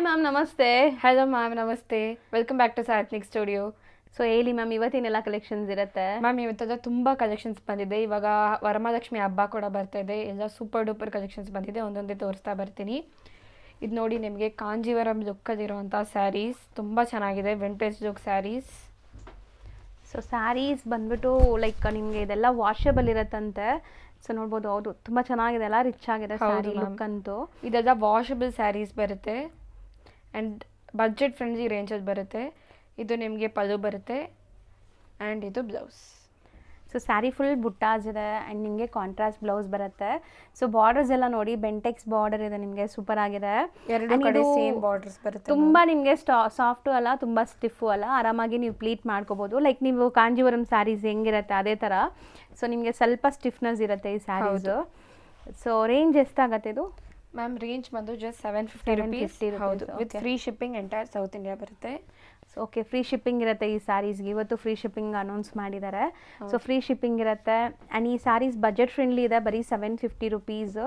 Ma'am ನಮಸ್ತೆ. Hello ma'am, ನಮಸ್ತೆ. Welcome back to Satnik studio. So ಹೇಳಿ ಮ್ಯಾಮ್, ಇವತ್ತಿನೆಲ್ಲ ಕಲೆಕ್ಷನ್ಸ್ ಇರುತ್ತೆ? ಮ್ಯಾಮ್, ಇವತ್ತದ ತುಂಬ ಕಲೆಕ್ಷನ್ಸ್ ಬಂದಿದೆ. ಇವಾಗ ವರಮಹಾಲಕ್ಷ್ಮಿ ಹಬ್ಬ ಕೂಡ ಬರ್ತಾ ಇದೆ. ಎಲ್ಲ ಸೂಪರ್ ಡೂಪರ್ ಕಲೆಕ್ಷನ್ಸ್ ಬಂದಿದೆ. ಒಂದೊಂದೇ ತೋರಿಸ್ತಾ ಬರ್ತೀನಿ. ಇದು ನೋಡಿ, ನಿಮಗೆ ಕಾಂಜೀವರಂ ಲುಕ್ಕಲ್ಲಿರುವಂಥ ಸ್ಯಾರೀಸ್ ತುಂಬ ಚೆನ್ನಾಗಿದೆ. Vintage look sarees. So sarees ಬಂದ್ಬಿಟ್ಟು ಲೈಕ್ ನಿಮಗೆ ಇದೆಲ್ಲ ವಾಷಬಲ್ ಇರತ್ತಂತೆ. ಸೊ ನೋಡ್ಬೋದು, ಹೌದು ತುಂಬ ಚೆನ್ನಾಗಿದೆ ಅಲ್ಲ, ರಿಚ್ ಆಗಿದೆ ಸ್ಯಾರಿ ಲುಕ್ ಅಂತೂ. ಇದೆಲ್ಲ ವಾಷಬಲ್ ಸ್ಯಾರೀಸ್ ಬರುತ್ತೆ ಆ್ಯಂಡ್ ಬಜೆಟ್ ಫ್ರೆಂಡ್ಲಿ ರೇಂಜಲ್ಲಿ ಬರುತ್ತೆ. ಇದು ನಿಮಗೆ ಪಲ್ಲು ಬರುತ್ತೆ ಆ್ಯಂಡ್ ಇದು ಬ್ಲೌಸ್. ಸೊ ಸ್ಯಾರಿ ಫುಲ್ ಬುಟ್ಟಾಸ್ ಇದೆ ಆ್ಯಂಡ್ ನಿಮಗೆ ಕಾಂಟ್ರಾಸ್ಟ್ ಬ್ಲೌಸ್ ಬರುತ್ತೆ. ಸೊ ಬಾರ್ಡರ್ಸ್ ಎಲ್ಲ ನೋಡಿ, ಬೆಂಟೆಕ್ಸ್ ಬಾರ್ಡರ್ ಇದೆ, ನಿಮಗೆ ಸೂಪರ್ ಆಗಿದೆ. ಎರಡು ಕಡೆ ಸೇಮ್ ಬಾರ್ಡರ್ಸ್ ಬರುತ್ತೆ. ತುಂಬ ನಿಮಗೆ ಸಾಫ್ಟು ಅಲ್ಲ, ತುಂಬ ಸ್ಟಿಫು ಅಲ್ಲ, ಆರಾಮಾಗಿ ನೀವು ಪ್ಲೀಟ್ ಮಾಡ್ಕೋಬೋದು. ಲೈಕ್ ನೀವು ಕಾಂಜೀವರಂ ಸ್ಯಾರೀಸ್ ಹೆಂಗಿರುತ್ತೆ ಅದೇ ಥರ. ಸೊ ನಿಮಗೆ ಸ್ವಲ್ಪ ಸ್ಟಿಫ್ನೆಸ್ ಇರುತ್ತೆ ಈ ಸ್ಯಾರೀಸು. ಸೊ ರೇಂಜ್ ಎಷ್ಟಾಗತ್ತೆ ಇದು? ಮ್ಯಾಮ್, ರೇಂಜ್ ಬಂದು ಜಸ್ಟ್ 750 ರುಪೀಸ್. ಹೌದು, with free shipping entire south India ಬರುತ್ತೆ. ಸೊ ಓಕೆ, ಫ್ರೀ ಶಿಪ್ಪಿಂಗ್ ಇರುತ್ತೆ ಈ ಸ್ಯಾರೀಸ್ಗೆ. ಇವತ್ತು ಫ್ರೀ ಶಿಪ್ಪಿಂಗ್ ಅನೌನ್ಸ್ ಮಾಡಿದ್ದಾರೆ. ಸೊ ಫ್ರೀ ಶಿಪ್ಪಿಂಗ್ ಇರುತ್ತೆ ಆ್ಯಂಡ್ ಈ ಸ್ಯಾರೀಸ್ ಬಜೆಟ್ ಫ್ರೆಂಡ್ಲಿ ಇದೆ, ಬರೀ 750 ರುಪೀಸ್.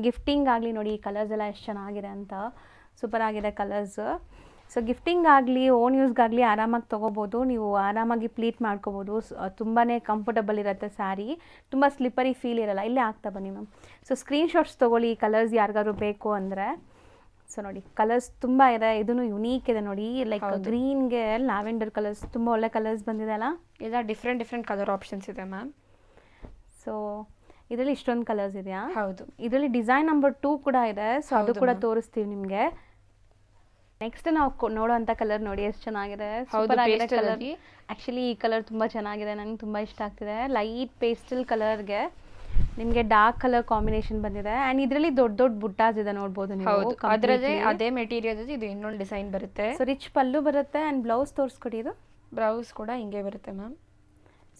ಗಿಫ್ಟಿಂಗ್ ಆಗಲಿ ನೋಡಿ, ಈ ಕಲರ್ಸ್ ಎಲ್ಲ ಎಷ್ಟು ಚೆನ್ನಾಗಿದೆ ಅಂತ, ಸೂಪರ್ ಆಗಿದೆ ಕಲರ್ಸ್. ಸೊ ಗಿಫ್ಟಿಂಗ್ ಆಗಲಿ ಓನ್ ಯೂಸ್ಗಾಗಲಿ ಆರಾಮಾಗಿ ತೊಗೋಬೋದು. ನೀವು ಆರಾಮಾಗಿ ಪ್ಲೀಟ್ ಮಾಡ್ಕೋಬೋದು. ತುಂಬಾ ಕಂಫರ್ಟಬಲ್ ಇರುತ್ತೆ ಸ್ಯಾರಿ, ತುಂಬ ಸ್ಲಿಪ್ಪರಿ ಫೀಲ್ ಇರಲ್ಲ. ಇಲ್ಲೇ ಆಗ್ತಾ ಬನ್ನಿ ಮ್ಯಾಮ್. ಸೊ ಸ್ಕ್ರೀನ್ಶಾಟ್ಸ್ ತೊಗೊಳ್ಳಿ, ಈ ಕಲರ್ಸ್ ಯಾರಿಗಾದ್ರು ಬೇಕು ಅಂದರೆ. ಸೊ ನೋಡಿ, ಕಲರ್ಸ್ ತುಂಬ ಇದೆ. ಇದೂ ಯುನೀಕ್ ಇದೆ ನೋಡಿ, ಲೈಕ್ ಗ್ರೀನ್ಗೆ ಲ್ಯಾವೆಂಡರ್ ಕಲರ್ಸ್, ತುಂಬ ಒಳ್ಳೆ ಕಲರ್ಸ್ ಬಂದಿದೆ ಅಲ್ಲ. ಎಲ್ಲ ಡಿಫ್ರೆಂಟ್ ಕಲರ್ ಆಪ್ಷನ್ಸ್ ಇದೆ ಮ್ಯಾಮ್. ಸೊ ಇದರಲ್ಲಿ ಇಷ್ಟೊಂದು ಕಲರ್ಸ್ ಇದೆಯಾ? ಹೌದು. ಇದರಲ್ಲಿ ಡಿಸೈನ್ ನಂಬರ್ 2 ಕೂಡ ಇದೆ. ಸೊ ಅದು ಕೂಡ ತೋರಿಸ್ತೀವಿ ನಿಮಗೆ. ನೆಕ್ಸ್ಟ್ ನಾವು ನೋಡೋವಂಥ ಕಲರ್ ನೋಡಿ, ಎಷ್ಟು ಚೆನ್ನಾಗಿದೆ, ಸೂಪರ್ ಆಗಿದೆ ಕಲರ್. ಆ್ಯಕ್ಚುಲಿ ಈ ಕಲರ್ ತುಂಬ ಚೆನ್ನಾಗಿದೆ, ನಂಗೆ ತುಂಬ ಇಷ್ಟ ಆಗ್ತಿದೆ. ಲೈಟ್ ಪೇಸ್ಟಲ್ ಕಲರ್ಗೆ ನಿಮಗೆ ಡಾರ್ಕ್ ಕಲರ್ ಕಾಂಬಿನೇಷನ್ ಬಂದಿದೆ ಆ್ಯಂಡ್ ಇದರಲ್ಲಿ ದೊಡ್ಡ ದೊಡ್ಡ ಬುಟ್ಟಾಸ್ ಇದೆ, ನೋಡ್ಬೋದು ನೀವು. ಅದರಲ್ಲೇ ಅದೇ ಮೆಟೀರಿಯಲ್ ಇದು ಇನ್ನೊಂದು ಡಿಸೈನ್ ಬರುತ್ತೆ. ಸೊ ರಿಚ್ ಪಲ್ಲು ಬರುತ್ತೆ ಆ್ಯಂಡ್ ಬ್ಲೌಸ್ ತೋರಿಸ್ಕೊಡಿ. ಇದು ಬ್ಲೌಸ್ ಕೂಡ ಹಿಂಗೆ ಬರುತ್ತೆ ಮ್ಯಾಮ್.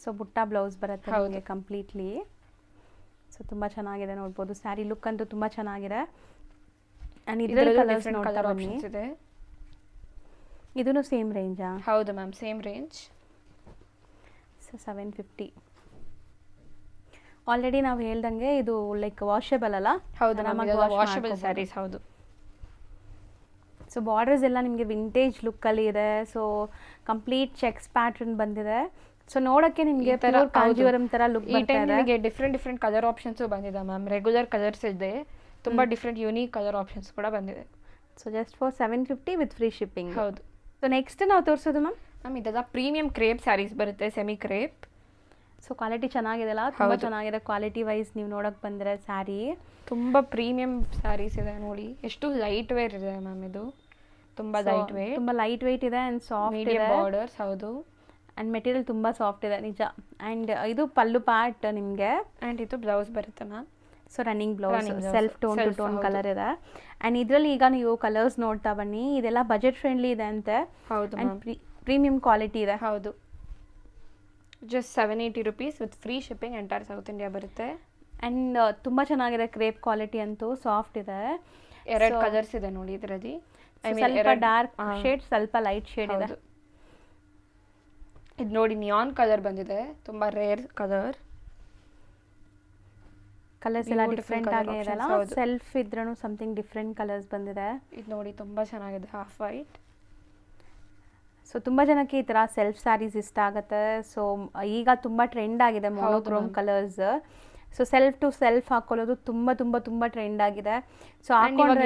ಸೊ ಬುಟ್ಟ ಬ್ಲೌಸ್ ಬರುತ್ತೆ ನಿಮಗೆ ಕಂಪ್ಲೀಟ್ಲಿ. ಸೊ ತುಂಬ ಚೆನ್ನಾಗಿದೆ, ನೋಡ್ಬೋದು. ಸ್ಯಾರಿ ಲುಕ್ ಅಂತೂ ತುಂಬ ಚೆನ್ನಾಗಿದೆ. ಆ್ಯಂಡ್ ಇದರಲ್ಲಿ ಕಲರ್ಸ್ ನೋಡ್ತಾ ಬನ್ನಿ. ಇದೆ. ಇದೂ ಸೇಮ್ ರೇಂಜಾ? ಹೌದು ma'am, same range. So 750. Already ನಾವು ಹೇಳ್ದಂಗೆ ಇದು ಲೈಕ್ ವಾಷಬಲ್ ಅಲ್ಲ? ಹೌದು, ವಾಷಬಲ್ ಸ್ಯಾರೀಸ್. ಹೌದು. ಸೊ ಬಾರ್ಡರ್ಸ್ ಎಲ್ಲ ನಿಮಗೆ ವಿಂಟೇಜ್ ಲುಕ್ಕಲ್ಲಿ ಇದೆ. ಸೊ ಕಂಪ್ಲೀಟ್ ಚೆಕ್ಸ್ ಪ್ಯಾಟರ್ನ್ ಬಂದಿದೆ. ಸೊ ನೋಡೋಕ್ಕೆ ನಿಮಗೆ ಕಾಂಜೀವರಂ ಥರ ಲುಕ್ ಬರ್ತಾ ಇದೆ. ನಿಮಗೆ ಡಿಫ್ರೆಂಟ್ ಕಲರ್ ಆಪ್ಷನ್ಸು ಬಂದಿದೆ ಮ್ಯಾಮ್. ರೆಗ್ಯುಲರ್ ಕಲರ್ಸ್ ಇದೆ, ತುಂಬ ಡಿಫ್ರೆಂಟ್ ಯೂನಿಕ್ ಕಲರ್ ಆಪ್ಷನ್ಸ್ ಕೂಡ ಬಂದಿದೆ. So just for 750 with free shipping. ಹೌದು. ಸೊ ನೆಕ್ಸ್ಟ್ ನಾವು ತೋರಿಸೋದು ಮ್ಯಾಮ್ ಇದೆಲ್ಲ ಪ್ರೀಮಿಯಂ ಕ್ರೇಪ್ ಸ್ಯಾರೀಸ್ ಬರುತ್ತೆ, ಸೆಮಿ ಕ್ರೇಪ್. ಸೊ ಕ್ವಾಲಿಟಿ ಚೆನ್ನಾಗಿದೆ ಅಲ್ಲ, ತುಂಬ ಚೆನ್ನಾಗಿದೆ ಕ್ವಾಲಿಟಿ ವೈಸ್. ನೀವು ನೋಡೋಕೆ ಬಂದರೆ ಸ್ಯಾರಿ ತುಂಬ ಪ್ರೀಮಿಯಂ ಸ್ಯಾರೀಸ್ ಇದೆ ನೋಡಿ. ಎಷ್ಟು ಲೈಟ್ ವೇರ್ ಇದೆ ಮ್ಯಾಮ್. ಇದು ತುಂಬ ಲೈಟ್ ವೇಟ್ ಇದೆ ಆ್ಯಂಡ್ ಸಾಫ್ಟ್ ಇದೆ. ಬಾರ್ಡರ್ಸ್. ಹೌದು. ಆ್ಯಂಡ್ ಮೆಟೀರಿಯಲ್ ತುಂಬ ಸಾಫ್ಟ್ ಇದೆ ನಿಜ. ಆ್ಯಂಡ್ ಇದು ಪಲ್ಲು ಪಾರ್ಟ್ ನಿಮಗೆ, ಆ್ಯಂಡ್ ಇದು ಬ್ಲೌಸ್ ಬರುತ್ತೆ ma'am. So running blouse self tone to tone colour ಇದೆ. ಆ್ಯಂಡ್ ಇದರಲ್ಲಿ ಈಗ ನೀವು ಕಲರ್ಸ್ ನೋಡ್ತಾ ಬನ್ನಿ. ಇದೆಲ್ಲ ಬಜೆಟ್ ಫ್ರೆಂಡ್ಲಿ ಇದೆ ಅಂತೆ. ಹೌದು. ಆ್ಯಂಡ್ ಪ್ರೀಮಿಯಂ ಕ್ವಾಲಿಟಿ ಇದೆ. ಹೌದು. Just 780 rupees with free shipping entire south India ಬರುತ್ತೆ. ಆ್ಯಂಡ್ ತುಂಬ ಚೆನ್ನಾಗಿದೆ ಕ್ರೇಪ್ ಕ್ವಾಲಿಟಿ ಅಂತೂ, ಸಾಫ್ಟ್ ಇದೆ. ಎರಡು ಕಲರ್ಸ್ ಇದೆ ನೋಡಿ ಇದರಲ್ಲಿ. ಸ್ವಲ್ಪ ಡಾರ್ಕ್ ಶೇಡ್, ಸ್ವಲ್ಪ ಲೈಟ್ ಶೇಡ್ ಇದೆ. ಇದು ನೋಡಿ, ನಿಯಾನ್ ಕಲರ್ ಬಂದಿದೆ, ತುಂಬ ರೇರ್ ಕಲರ್. ಕಲರ್ಸ್ ಎಲ್ಲ ಡಿಫ್ರೆಂಟ್ ಆಗಿ ಇದೆಲ್ಲ. ಸೆಲ್ಫ್ ಇದ್ರೂ ಸಮಥಿಂಗ್ ಡಿಫ್ರೆಂಟ್ ಕಲರ್ಸ್ ಬಂದಿದೆ. ಇದು ನೋಡಿ, ತುಂಬ ಚೆನ್ನಾಗಿದೆ, ಹಾಫ್ ವೈಟ್. ಸೊ ತುಂಬ ಜನಕ್ಕೆ ಈ ಥರ ಸೆಲ್ಫ್ ಸ್ಯಾರೀಸ್ ಇಷ್ಟ ಆಗುತ್ತೆ. ಸೊ ಈಗ ತುಂಬ ಟ್ರೆಂಡ್ ಆಗಿದೆ monochrome colours. So self to self ಹಾಕೊಳ್ಳೋದು ತುಂಬ ಟ್ರೆಂಡ್ ಆಗಿದೆ. ಸೊ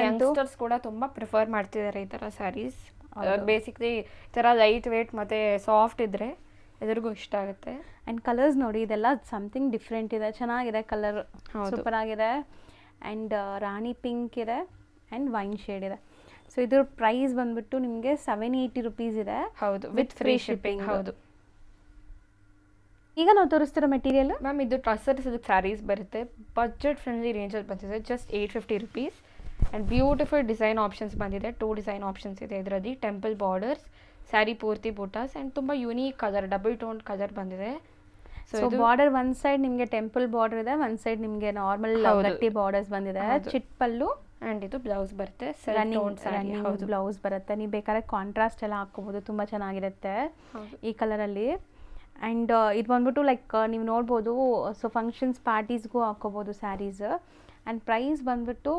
ಯಂಗ್ಸ್ಟರ್ಸ್ ಕೂಡ ತುಂಬ ಪ್ರಿಫರ್ ಮಾಡ್ತಿದ್ದಾರೆ ಈ ಥರ ಸ್ಯಾರೀಸ್. ಬೇಸಿಕ್ಲಿ ಈ ಥರ ಲೈಟ್ ವೇಟ್ ಮತ್ತು ಸಾಫ್ಟ್ ಇದ್ದರೆ ಎಲ್ರಿಗೂ ಇಷ್ಟ ಆಗುತ್ತೆ. ಆ್ಯಂಡ್ ಕಲರ್ಸ್ ನೋಡಿ, ಇದೆಲ್ಲ ಸಮಥಿಂಗ್ ಡಿಫ್ರೆಂಟ್ ಇದೆ, ಚೆನ್ನಾಗಿದೆ ಕಲರ್, ಸೂಪರ್ ಆಗಿದೆ. ಆ್ಯಂಡ್ ರಾಣಿ ಪಿಂಕ್ ಇದೆ ಆ್ಯಂಡ್ ವೈನ್ ಶೇಡ್ ಇದೆ. ಸೊ ಇದ್ರ ಪ್ರೈಸ್ ಬಂದ್ಬಿಟ್ಟು ನಿಮಗೆ 780 ರುಪೀಸ್ ಇದೆ. ಹೌದು, ವಿತ್ ಫ್ರೀ ಶಿಪ್ಪಿಂಗ್. ಹೌದು. ಈಗ ನಾವು ತೋರಿಸ್ತಿರೋ ಮೆಟೀರಿಯಲ್ ಮ್ಯಾಮ್ ಇದು ಟಸರ್ ಸಿಲ್ಕ್ ಸ್ಯಾರೀಸ್ ಬರುತ್ತೆ, ಬಜೆಟ್ ಫ್ರೆಂಡ್ಲಿ ರೇಂಜಲ್ಲಿ ಬಂದಿದೆ. Just 850 rupees. And beautiful design options ಬಂದಿದೆ. 2 ಡಿಸೈನ್ ಆಪ್ಷನ್ಸ್ ಇದೆ ಇದರಲ್ಲಿ. ಟೆಂಪಲ್ ಬಾರ್ಡರ್ಸ್, ಸ್ಯಾರಿ ಪೂರ್ತಿ ಬೂಟಾಸ್ ಆ್ಯಂಡ್ ತುಂಬ unique colour, double tone colour ಬಂದಿದೆ. ಸೊ ಬಾರ್ಡರ್ ಒಂದು ಸೈಡ್ ನಿಮಗೆ ಟೆಂಪಲ್ ಬಾರ್ಡರ್ ಇದೆ, ಒಂದು ಸೈಡ್ ನಿಮಗೆ ನಾರ್ಮಲ್ ಗಟ್ಟಿ ಬಾರ್ಡರ್ಸ್ ಬಂದಿದೆ. ಚಿಟ್ ಪಲ್ಲು ಆ್ಯಂಡ್ ಇದು ಬ್ಲೌಸ್ ಬರುತ್ತೆ. ರನ್ನಿಂಗ್ ಬ್ಲೌಸ್ ಬರುತ್ತೆ. ನೀವು ಬೇಕಾದ್ರೆ ಕಾಂಟ್ರಾಸ್ಟ್ ಎಲ್ಲ ಹಾಕ್ಕೋಬೋದು, ತುಂಬ ಚೆನ್ನಾಗಿರುತ್ತೆ ಈ ಕಲರಲ್ಲಿ. ಆ್ಯಂಡ್ ಇದು ಬಂದ್ಬಿಟ್ಟು ಲೈಕ್ ನೀವು ನೋಡ್ಬೋದು, ಸೊ ಫಂಕ್ಷನ್ಸ್ ಪಾರ್ಟೀಸ್ಗೂ ಹಾಕ್ಕೋಬೋದು ಸ್ಯಾರೀಸ್. ಆ್ಯಂಡ್ ಪ್ರೈಸ್ ಬಂದ್ಬಿಟ್ಟು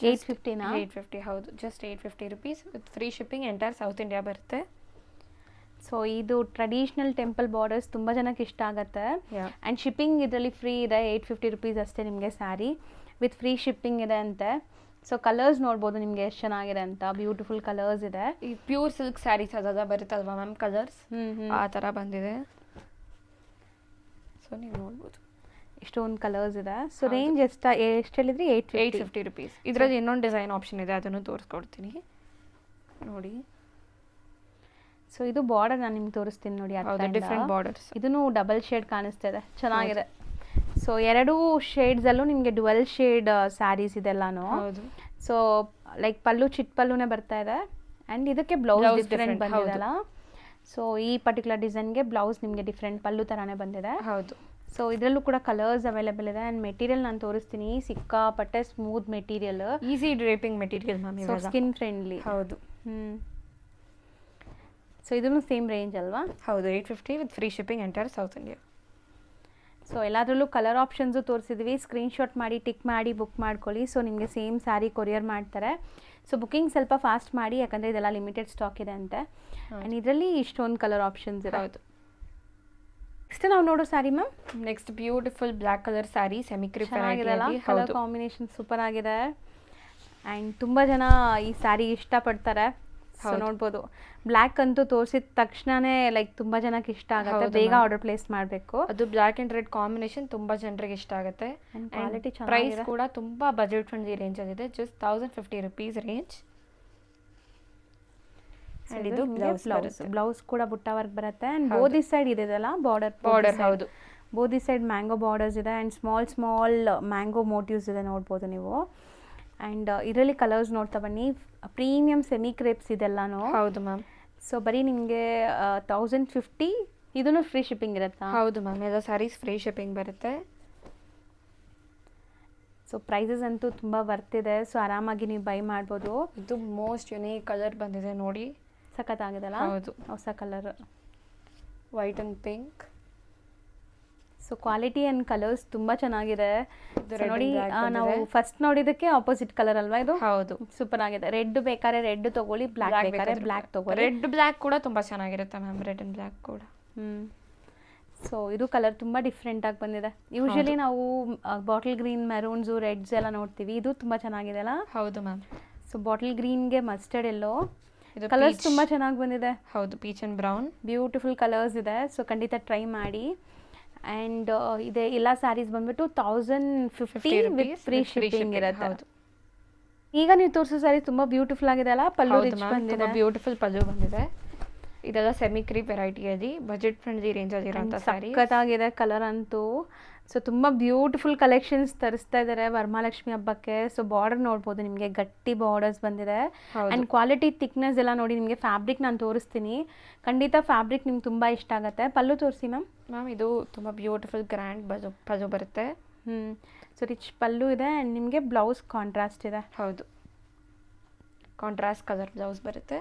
850ನಾ? 850 ಹೌದು, just 850 rupees with free shipping entire south India ಬರುತ್ತೆ. ಸೊ ಇದು ಟ್ರೆಡಿಷ್ನಲ್ ಟೆಂಪಲ್ ಬಾರ್ಡರ್ಸ್ ತುಂಬ ಜನಕ್ಕೆ ಇಷ್ಟ ಆಗುತ್ತೆ. Yeah. ಆ್ಯಂಡ್ ಶಿಪ್ಪಿಂಗ್ ಇದರಲ್ಲಿ ಫ್ರೀ ಇದೆ, 850 ರುಪೀಸ್ ಅಷ್ಟೇ ನಿಮಗೆ ಸ್ಯಾರಿ ವಿತ್ ಫ್ರೀ ಶಿಪ್ಪಿಂಗ್ ಇದೆ ಅಂತೆ. ಸೊ ಕಲರ್ಸ್ ನೋಡ್ಬೋದು ನಿಮಗೆ ಎಷ್ಟು ಚೆನ್ನಾಗಿದೆ ಅಂತ, ಬ್ಯೂಟಿಫುಲ್ ಕಲರ್ಸ್ ಇದೆ. ಈ ಪ್ಯೂರ್ ಸಿಲ್ಕ್ ಸ್ಯಾರೀಸ್ ಅದ ಬರುತ್ತಲ್ವಾ ಮ್ಯಾಮ್ ಕಲರ್ಸ್, ಹ್ಞೂ ಆ ಥರ ಬಂದಿದೆ. ಸೊ ನೀವು ನೋಡ್ಬೋದು ಇಷ್ಟೊಂದು ಕಲರ್ಸ್ ಇದೆ. ಸೊ ರೇಂಜ್ ಎಷ್ಟು ಹೇಳಿದ್ರಿ? 850 ರುಪೀಸ್. ಇದರಲ್ಲಿ ಇನ್ನೊಂದು ಡಿಸೈನ್ ಆಪ್ಷನ್ ಇದೆ, ಅದನ್ನು ತೋರಿಸ್ಕೊಡ್ತೀನಿ ನೋಡಿ. ಸೊ ಇದು ಬಾರ್ಡರ್ ನಾನು ನಿಮ್ಗೆ ತೋರಿಸ್ತೀನಿ ನೋಡಿ. ಡಿಫ್ರೆಂಟ್ ಬಾರ್ಡರ್ಸ್, ಇದನ್ನು ಡಬಲ್ ಶೇಡ್ ಕಾಣಿಸ್ತಿದೆ, ಚೆನ್ನಾಗಿದೆ. ಸೊ 2 ಶೇಡ್ಸಲ್ಲೂ ನಿಮಗೆ ಡುವೆಲ್ ಶೇಡ್ ಸ್ಯಾರೀಸ್ ಇದೆಲ್ಲಾನು. ಹೌದು. ಸೊ ಲೈಕ್ ಪಲ್ಲು ಚಿಟ್ ಪಲ್ಲುನೇ ಬರ್ತಾ ಇದೆ ಆ್ಯಂಡ್ ಇದಕ್ಕೆ ಬ್ಲೌಸ್ ಡಿಫ್ರೆಂಟ್ ಬಂದಿದೆಲ್ಲ. ಸೊ ಈ ಪರ್ಟಿಕ್ಯುಲರ್ ಡಿಸೈನ್ಗೆ ಬ್ಲೌಸ್ ನಿಮಗೆ ಡಿಫ್ರೆಂಟ್ ಪಲ್ಲು ಥರನೇ ಬಂದಿದೆ. ಹೌದು. ಸೊ ಇದರಲ್ಲೂ ಕೂಡ ಕಲರ್ಸ್ ಅವೈಲೇಬಲ್ ಇದೆ ಆ್ಯಂಡ್ ಮೆಟೀರಿಯಲ್ ನಾನು ತೋರಿಸ್ತೀನಿ. ಸಿಕ್ಕಾಪಟ್ಟೆ smooth material, easy draping material ma'am, skin friendly. ಹೌದು. ಸೊ ಇದನ್ನು ಸೇಮ್ ರೇಂಜ್ ಅಲ್ವಾ? ಹೌದು, 850 with free shipping entire south India. So ಎಲ್ಲದರಲ್ಲೂ ಕಲರ್ ಆಪ್ಷನ್ಸು ತೋರಿಸಿದ್ವಿ, ಸ್ಕ್ರೀನ್ಶಾಟ್ ಮಾಡಿ ಟಿಕ್ ಮಾಡಿ ಬುಕ್ ಮಾಡ್ಕೊಳ್ಳಿ. ಸೊ ನಿಮಗೆ ಸೇಮ್ ಸ್ಯಾರಿ ಕೊರಿಯರ್ ಮಾಡ್ತಾರೆ. ಸೊ ಬುಕ್ಕಿಂಗ್ ಸ್ವಲ್ಪ ಫಾಸ್ಟ್ ಮಾಡಿ, ಯಾಕಂದರೆ ಇದೆಲ್ಲ ಲಿಮಿಟೆಡ್ ಸ್ಟಾಕ್ ಇದೆ ಅಂತೆ. ಆ್ಯಂಡ್ ಇದರಲ್ಲಿ ಇಷ್ಟೊಂದು ಕಲರ್ ಆಪ್ಷನ್ಸ್ ಇದೆ. ಹೌದು. ನೆಕ್ಸ್ಟ್ ನಾವು ನೋಡೋ sari ma'am, next beautiful black colour sari, semi crepe ಚೆನ್ನಾಗಿದೆಲ್ಲ, ಕಲರ್ ಕಾಂಬಿನೇಷನ್ ಸೂಪರ್ ಆಗಿದೆ. ಆ್ಯಂಡ್ ತುಂಬ ಜನ ಈ ಸ್ಯಾರಿ ಇಷ್ಟಪಡ್ತಾರೆ. ಸೊ ನೋಡ್ಬೋದು, ಬ್ಲ್ಯಾಕ್ ಅಂತೂ ತೋರಿಸಿದ ತಕ್ಷಣನೇ ಲೈಕ್ ತುಂಬ ಜನಕ್ಕೆ ಇಷ್ಟ ಆಗುತ್ತೆ, ಬೇಗ ಆರ್ಡರ್ ಪ್ಲೇಸ್ ಮಾಡಬೇಕು. ಅದು ಬ್ಲ್ಯಾಕ್ ಆ್ಯಂಡ್ ರೆಡ್ ಕಾಂಬಿನೇಷನ್ ತುಂಬ ಜನರಿಗೆ ಇಷ್ಟ ಆಗುತ್ತೆ. ಕ್ವಾಲಿಟಿ ಪ್ರೈಸ್ ಕೂಡ ತುಂಬ ಬಜೆಟ್ ಫ್ರೆಂಡ್ಲಿ ರೇಂಜಲ್ಲಿದೆ, ಜಸ್ಟ್ 1050 ರುಪೀಸ್ ರೇಂಜ್. ಆ್ಯಂಡ್ ಇದು ಬ್ಲೌಸ್ ಕೂಡ ಬುಟ್ಟ ವರ್ಕ್ ಬರುತ್ತೆ. ಆ್ಯಂಡ್ ಬೋದಿ ಸೈಡ್ ಇದೆಯಲ್ಲ ಬಾರ್ಡರ್, ಹೌದು, ಬೋದಿ ಸೈಡ್ ಮ್ಯಾಂಗೋ ಬಾರ್ಡರ್ಸ್ ಇದೆ ಆ್ಯಂಡ್ ಸ್ಮಾಲ್ ಮ್ಯಾಂಗೋ ಮೋಟಿವ್ಸ್ ಇದೆ, ನೋಡ್ಬೋದು ನೀವು. ಆ್ಯಂಡ್ ಇದರಲ್ಲಿ ಕಲರ್ಸ್ ನೋಡ್ತಾ ಬನ್ನಿ, ಪ್ರೀಮಿಯಮ್ ಸೆಮಿ ಕ್ರೇಪ್ಸ್ ಇದೆಲ್ಲಾನು. ಹೌದು ಮ್ಯಾಮ್. ಸೊ ಬರೀ ನಿಮಗೆ 1050, ಇದನ್ನು ಫ್ರೀ ಶಿಪ್ಪಿಂಗ್ ಇರುತ್ತಾ? ಹೌದು ಮ್ಯಾಮ್, ಎಲ್ಲ ಸ್ಯಾರೀಸ್ ಫ್ರೀ ಶಿಪ್ಪಿಂಗ್ ಬರುತ್ತೆ. ಸೊ ಪ್ರೈಸಸ್ ಅಂತೂ ತುಂಬ ಬರ್ತಿದೆ, ಸೊ ಆರಾಮಾಗಿ ನೀವು ಬೈ ಮಾಡ್ಬೋದು. ಇದು ಮೋಸ್ಟ್ ಯುನೀಕ್ ಕಲರ್ ಬಂದಿದೆ ನೋಡಿ, ಸಖತ್ತಾಗಿದೆಲ್ಲ. ಹೌದು, ಹೊಸ colour, white and pink. So quality and colours ತುಂಬ ಚೆನ್ನಾಗಿದೆ. ನೋಡಿ, ನಾವು ಬಂದಿದೆ. ಫಸ್ಟ್ ನೋಡಿದ್ದಕ್ಕೆ ಆಪೋಸಿಟ್ ಕಲರ್ ಅಲ್ವಾ ಇದು? ಹೌದು, ಸೂಪರ್ ಆಗಿದೆ. ರೆಡ್ ಬೇಕಾದ್ರೆ ರೆಡ್ ತಗೊಳ್ಳಿ, ಬ್ಲ್ಯಾಕ್ ಬೇಕಾದ್ರೆ ಬ್ಲ್ಯಾಕ್ ತಗೊಳ್ಳಿ. ರೆಡ್ ಬ್ಲ್ಯಾಕ್ ಕೂಡ ತುಂಬ ಚೆನ್ನಾಗಿರುತ್ತೆ ಮ್ಯಾಮ್, ರೆಡ್ ಆ್ಯಂಡ್ ಬ್ಲ್ಯಾಕ್ ಕೂಡ. ಸೊ ಇದು ಕಲರ್ ತುಂಬ ಡಿಫ್ರೆಂಟ್ ಆಗಿ ಬಂದಿದೆ. ಯೂಶಲಿ ನಾವು ಬಾಟಲ್ ಗ್ರೀನ್, ಮೆರೂನ್ಸು, ರೆಡ್ಸ್ ಎಲ್ಲ ನೋಡ್ತೀವಿ, ಇದು ತುಂಬ ಚೆನ್ನಾಗಿದೆ ಅಲ್ಲ? ಹೌದು ಮ್ಯಾಮ್. ಸೊ ಬಾಟಲ್ ಗ್ರೀನ್ಗೆ ಮಸ್ಟರ್ಡ್ ಎಲ್ಲೋ ಇದು ಕಲರ್ಸ್ ತುಂಬ ಚೆನ್ನಾಗಿ ಬಂದಿದೆ. ಹೌದು, peach and brown, beautiful colours ಇದೆ. ಸೊ ಖಂಡಿತ ಟ್ರೈ ಮಾಡಿ. ಆ್ಯಂಡ್ ಇದೆ ಎಲ್ಲ ಸ್ಯಾರೀಸ್ ಬಂದ್ಬಿಟ್ಟು 1050 ವಿತ್ ಫ್ರೀ ಶಿಪ್ಪಿಂಗ್ ಇರುತ್ತೆ. ಹೌದು. ಈಗ ನೀವು ತೋರಿಸೋ ಸ್ಯಾರಿ ತುಂಬ ಬ್ಯೂಟಿಫುಲ್ ಆಗಿದೆ ಅಲ್ಲ? ಪಲ್ಲು ರಿಚ್ ಬಂದಿದೆ, ಬ್ಯೂಟಿಫುಲ್ ಪಲ್ಲು ಬಂದಿದೆ. ಇದೆಲ್ಲ ಸೆಮಿ ಕ್ರೀಪ್ ವೆರೈಟಿಯಲ್ಲಿ ಬಜೆಟ್ ಫ್ರೆಂಡ್ಲಿ ರೇಂಜಲ್ಲಿ ಇರೋಂಥ ಸ್ಯಾರಿ, ಸಖತ್ತಾಗಿದೆ ಕಲರ್ ಅಂತೂ. ಸೊ ತುಂಬ ಬ್ಯೂಟಿಫುಲ್ ಕಲೆಕ್ಷನ್ಸ್ ತರಿಸ್ತಾ ಇದ್ದಾರೆ ವರಮಹಾಲಕ್ಷ್ಮಿ ಹಬ್ಬಕ್ಕೆ. ಸೊ ಬಾರ್ಡರ್ ನೋಡ್ಬೋದು, ನಿಮಗೆ ಗಟ್ಟಿ ಬಾರ್ಡರ್ಸ್ ಬಂದಿದೆ. ಆ್ಯಂಡ್ ಕ್ವಾಲಿಟಿ ಥಿಕ್ನೆಸ್ ಎಲ್ಲ ನೋಡಿ, ನಿಮಗೆ ಫ್ಯಾಬ್ರಿಕ್ ನಾನು ತೋರಿಸ್ತೀನಿ, ಖಂಡಿತ ಫ್ಯಾಬ್ರಿಕ್ ನಿಮ್ಗೆ ತುಂಬ ಇಷ್ಟ ಆಗುತ್ತೆ. ಪಲ್ಲು ತೋರಿಸಿ ಮ್ಯಾಮ್. ಇದು ತುಂಬ ಬ್ಯೂಟಿಫುಲ್ ಗ್ರ್ಯಾಂಡ್ ಪಲ್ಲು ಬರುತ್ತೆ. ಸೊ ರಿಚ್ ಪಲ್ಲು ಇದೆ ಆ್ಯಂಡ್ ನಿಮಗೆ ಬ್ಲೌಸ್ ಕಾಂಟ್ರಾಸ್ಟ್ ಇದೆ. ಹೌದು, ಕಾಂಟ್ರಾಸ್ಟ್ ಕಲರ್ ಬ್ಲೌಸ್ ಬರುತ್ತೆ.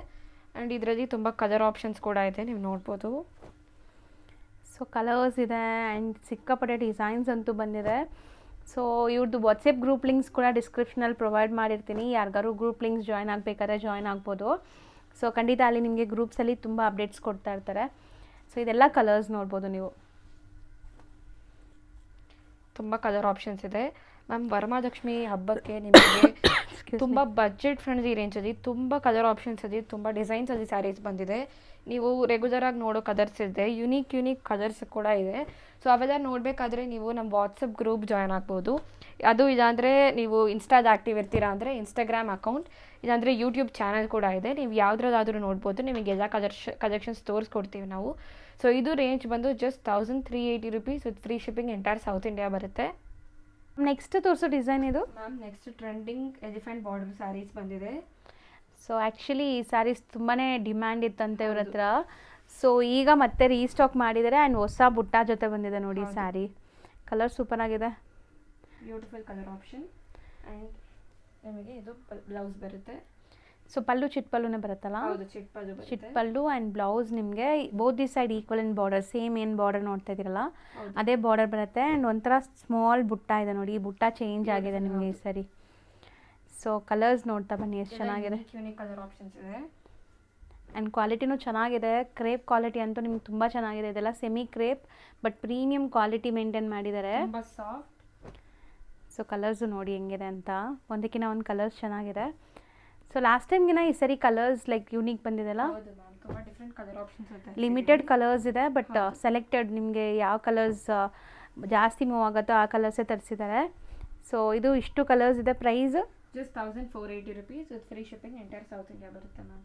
ಆ್ಯಂಡ್ ಇದರಲ್ಲಿ ತುಂಬ ಕಲರ್ ಆಪ್ಷನ್ಸ್ ಕೂಡ ಇದೆ, ನೀವು ನೋಡ್ಬೋದು. ಸೊ ಕಲರ್ಸ್ ಇದೆ ಆ್ಯಂಡ್ ಸಿಕ್ಕಾಪಟ್ಟೆ ಡಿಸೈನ್ಸ್ ಅಂತೂ ಬಂದಿದೆ. ಸೊ ಇವ್ರದ್ದು ವಾಟ್ಸಪ್ ಗ್ರೂಪ್ ಲಿಂಕ್ಸ್ ಕೂಡ ಡಿಸ್ಕ್ರಿಪ್ಷನಲ್ಲಿ ಪ್ರೊವೈಡ್ ಮಾಡಿರ್ತೀನಿ, ಯಾರಿಗಾರು ಗ್ರೂಪ್ ಲಿಂಕ್ಸ್ ಜಾಯ್ನ್ ಆಗಬೇಕಾದ್ರೆ ಜಾಯ್ನ್ ಆಗ್ಬೋದು. ಸೊ ಖಂಡಿತ ಅಲ್ಲಿ ನಿಮಗೆ ಗ್ರೂಪ್ಸಲ್ಲಿ ತುಂಬ ಅಪ್ಡೇಟ್ಸ್ ಕೊಡ್ತಾ ಇರ್ತಾರೆ. ಸೊ ಇದೆಲ್ಲ ಕಲರ್ಸ್ ನೋಡ್ಬೋದು ನೀವು, ತುಂಬ ಕಲರ್ ಆಪ್ಷನ್ಸ್ ಇದೆ ಮ್ಯಾಮ್. ವರಮಹಾಲಕ್ಷ್ಮಿ ಹಬ್ಬಕ್ಕೆ ನಿಮಗೆ ತುಂಬ ಬಜೆಟ್ ಫ್ರೆಂಡ್ಲಿ ರೇಂಜಲ್ಲಿ ತುಂಬ ಕಲರ್ ಆಪ್ಷನ್ಸ್ ಇದೆ, ತುಂಬ ಡಿಸೈನ್ಸಲ್ಲಿ ಸ್ಯಾರೀಸ್ ಬಂದಿದೆ. ನೀವು ರೆಗ್ಯುಲರಾಗಿ ನೋಡೋ ಕಲರ್ಸ್ ಇದೆ, ಯುನೀಕ್ ಕಲರ್ಸ್ ಕೂಡ ಇದೆ. ಸೊ ಅವೆಲ್ಲ ನೋಡಬೇಕಾದ್ರೆ ನೀವು ನಮ್ಮ ವಾಟ್ಸಪ್ ಗ್ರೂಪ್ ಜಾಯ್ನ್ ಆಗ್ಬೋದು. ಅದು ಇಲ್ಲಾಂದರೆ ನೀವು ಇನ್ಸ್ಟಾದ ಆ್ಯಕ್ಟಿವ್ ಇರ್ತೀರಾ ಅಂದರೆ ಇನ್ಸ್ಟಾಗ್ರಾಮ್ ಅಕೌಂಟ್, ಇಲ್ಲಾಂದರೆ ಯೂಟ್ಯೂಬ್ ಚಾನಲ್ ಕೂಡ ಇದೆ, ನೀವು ಯಾವುದ್ರಲ್ಲಾದರೂ ನೋಡ್ಬೋದು. ನಿಮಗೆಲ್ಲ ಕಲೆಕ್ಷನ್ಸ್ ತೋರಿಸ್ಕೊಡ್ತೀವಿ ನಾವು. ಸೊ ಇದು ರೇಂಜ್ ಬಂದು just 1380 rupees with free shipping entire south India ಬರುತ್ತೆ. ನೆಕ್ಸ್ಟ್ ತೋರಿಸೋ ಡಿಸೈನ್ ಇದು ma'am, next trending elephant border saris ಬಂದಿದೆ. ಸೊ ಆ್ಯಕ್ಚುಲಿ ಈ ಸ್ಯಾರೀಸ್ ತುಂಬಾ ಡಿಮ್ಯಾಂಡ್ ಇತ್ತಂತೆ ಇವ್ರ ಹತ್ರ. ಸೊ ಈಗ ಮತ್ತೆ ರೀಸ್ಟಾಕ್ ಮಾಡಿದ್ದಾರೆ ಆ್ಯಂಡ್ ಹೊಸ ಬುಟ್ಟ ಜೊತೆ ಬಂದಿದೆ ನೋಡಿ ಸ್ಯಾರಿ. ಕಲರ್ ಸೂಪರ್ ಆಗಿದೆ, ಬ್ಯೂಟಿಫುಲ್ ಕಲರ್ ಆಪ್ಷನ್. ಆ್ಯಂಡ್ ನಿಮಗೆ ಇದು ಬ್ಲೌಸ್ ಬರುತ್ತೆ. ಸೊ ಪಲ್ಲು ಚಿಟ್ ಪಲ್ಲುನೇ ಬರುತ್ತಲ್ಲ? ಹೌದು, ಚಿಟ್ ಪಲ್ಲು ಬರುತ್ತೆ. ಚಿಟ್ ಪಲ್ಲು ಆ್ಯಂಡ್ ಬ್ಲೌಸ್ ನಿಮಗೆ both the side equal in border, same ಏನು ಬಾರ್ಡರ್ ನೋಡ್ತಾ ಇದ್ದೀರಲ್ಲ ಅದೇ ಬಾರ್ಡರ್ ಬರುತ್ತೆ. ಆ್ಯಂಡ್ ಒಂಥರ ಸ್ಮಾಲ್ ಬುಟ್ಟ ಇದೆ ನೋಡಿ, ಈ ಬುಟ್ಟ ಚೇಂಜ್ ಆಗಿದೆ ನಿಮಗೆ ಈ ಸರಿ. ಸೊ ಕಲರ್ಸ್ ನೋಡ್ತಾ ಬನ್ನಿ ಎಷ್ಟು ಚೆನ್ನಾಗಿದೆ. ಯೂನಿಕ್ ಕಲರ್ ಆಪ್ಷನ್ಸ್ ಇದೆ. ಆ್ಯಂಡ್ ಕ್ವಾಲಿಟಿನೂ ಚೆನ್ನಾಗಿದೆ. ಕ್ರೇಪ್ ಕ್ವಾಲಿಟಿ ಅಂತೂ ನಿಮ್ಗೆ ತುಂಬ ಚೆನ್ನಾಗಿದೆ. ಇದೆಲ್ಲ semi crepe but premium quality maintain ಮಾಡಿದ್ದಾರೆ. ತುಂಬ ಸಾಫ್ಟ್. ಸೊ ಕಲರ್ಸು ನೋಡಿ ಹೆಂಗಿದೆ ಅಂತ, ಒಂದಕ್ಕಿಂತ ಒಂದು ಕಲರ್ಸ್ ಚೆನ್ನಾಗಿದೆ. ಸೊ ಲಾಸ್ಟ್ ಟೈಮ್ಗಿನ ಈ ಸರಿ ಕಲರ್ಸ್ ಲೈಕ್ ಯೂನಿಕ್ ಬಂದಿದೆಲ್ಲ. ಹೌದು ಮ್ಯಾಮ್, ತುಂಬ ಡಿಫ್ರೆಂಟ್ ಕಲರ್ ಆಪ್ಷನ್ಸ್ ಇದೆ. ಲಿಮಿಟೆಡ್ ಕಲರ್ಸ್ ಇದೆ ಬಟ್ ಸೆಲೆಕ್ಟೆಡ್, ನಿಮಗೆ ಯಾವ ಕಲರ್ಸ್ ಜಾಸ್ತಿ ಮೂವ್ ಆಗುತ್ತೋ ಆ ಕಲರ್ಸೇ ತರಿಸಿದ್ದಾರೆ. ಸೊ ಇದು ಇಷ್ಟು ಕಲರ್ಸ್ ಇದೆ. Price just 1480 rupees with free shipping entire south India ಬರುತ್ತೆ ಮ್ಯಾಮ್.